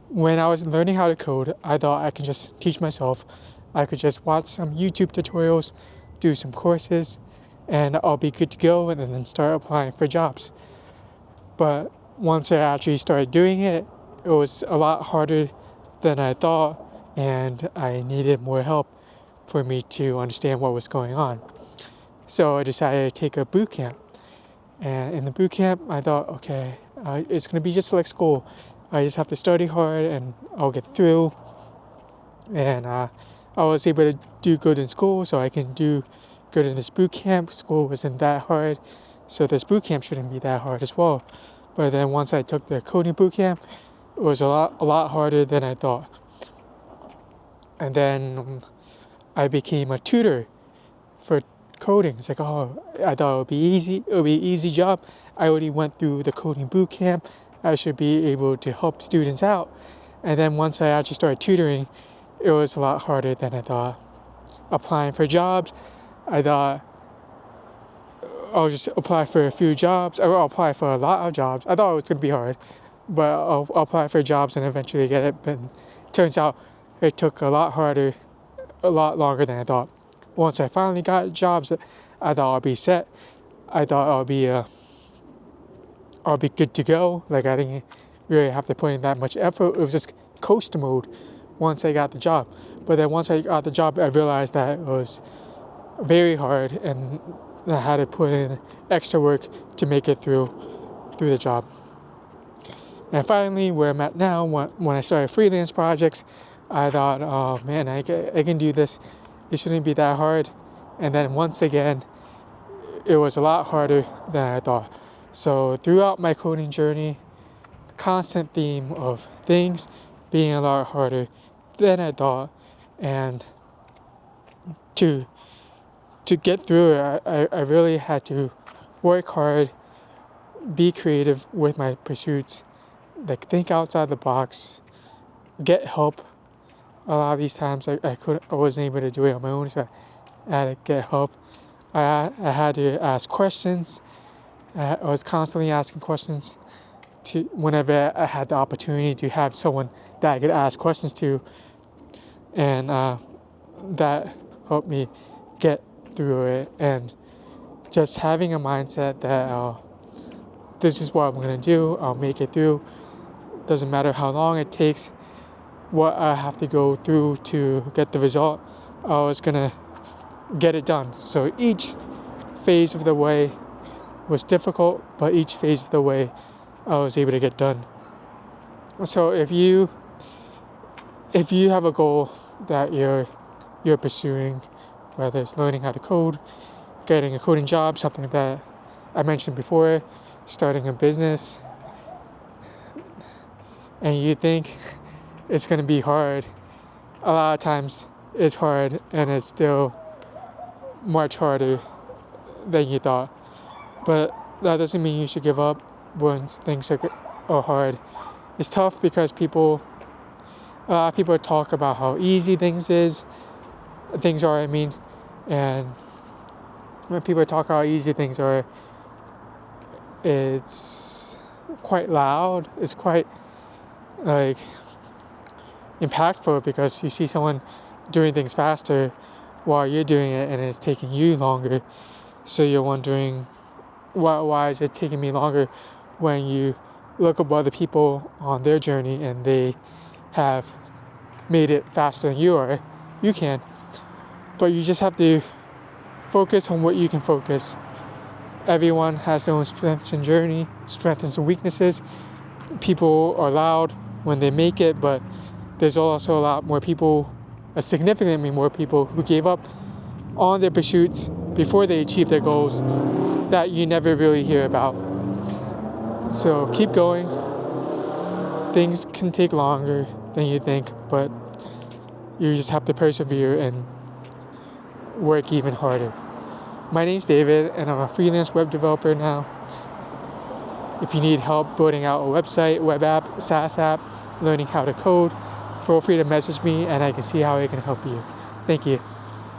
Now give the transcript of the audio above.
when I was learning how to code, I thought I could just teach myself. I could just watch some YouTube tutorials, do some courses, and I'll be good to go and then start applying for jobs. But once I actually started doing it, it was a lot harder than I thought, and I needed more help for me to understand what was going on. So I decided to take a boot camp. And in the boot camp, I thought, okay, it's going to be just like school. I just have to study hard and I'll get through. And I was able to do good in school, so I can do good in this boot camp. School wasn't that hard, so this boot camp shouldn't be that hard as well. But then once I took the coding boot camp, it was a lot harder than I thought. And then I became a tutor for coding. It's like, oh, I thought it would be easy. It would be an easy job. I already went through the coding boot camp. I should be able to help students out. And then once I actually started tutoring, it was a lot harder than I thought. Applying for jobs, I thought I'll just apply for a few jobs. I'll apply for a lot of jobs. I thought it was going to be hard, but I'll apply for jobs and eventually get it. But it turns out it took a lot harder, a lot longer than I thought. Once I finally got jobs, I thought I'd be set. I thought I'll be good to go. Like, I didn't really have to put in that much effort. It was just coast mode once I got the job. But then once I got the job, I realized that it was very hard and I had to put in extra work to make it through the job. And finally, where I'm at now, when I started freelance projects, I thought, oh man, I can do this. It shouldn't be that hard. And then once again, it was a lot harder than I thought. So throughout my coding journey, the constant theme of things being a lot harder than I thought, and to get through it, I really had to work hard, be creative with my pursuits, like think outside the box, get help. A lot of these times I wasn't able to do it on my own, so I had to get help. I had to ask questions. I was constantly asking questions to whenever I had the opportunity to have someone that I could ask questions to, and that helped me get through it. And just having a mindset that this is what I'm gonna do. I'll make it through. Doesn't matter how long it takes, what I have to go through to get the result. I was gonna get it done. So each phase of the way was difficult, but each phase of the way I was able to get done. So if you have a goal that you're pursuing, whether it's learning how to code, getting a coding job, something that I mentioned before, starting a business, and you think it's going to be hard, a lot of times it's hard and it's still much harder than you thought. But that doesn't mean you should give up when things are hard. It's tough because a lot of people talk about how easy things are, and when people talk how easy things are, it's quite loud. It's quite like impactful because you see someone doing things faster while you're doing it and it's taking you longer. So you're wondering, why is it taking me longer when you look at other people on their journey and they have made it faster than you can. But you just have to focus on what you can focus. Everyone has their own strengths and weaknesses. People are loud when they make it, but there's also a lot more people, significantly more people who gave up on their pursuits before they achieve their goals that you never really hear about. So keep going. Things can take longer than you think, but you just have to persevere and work even harder. My name's David, and I'm a freelance web developer now. If you need help building out a website, web app, SaaS app, learning how to code, feel free to message me and I can see how I can help you. Thank you.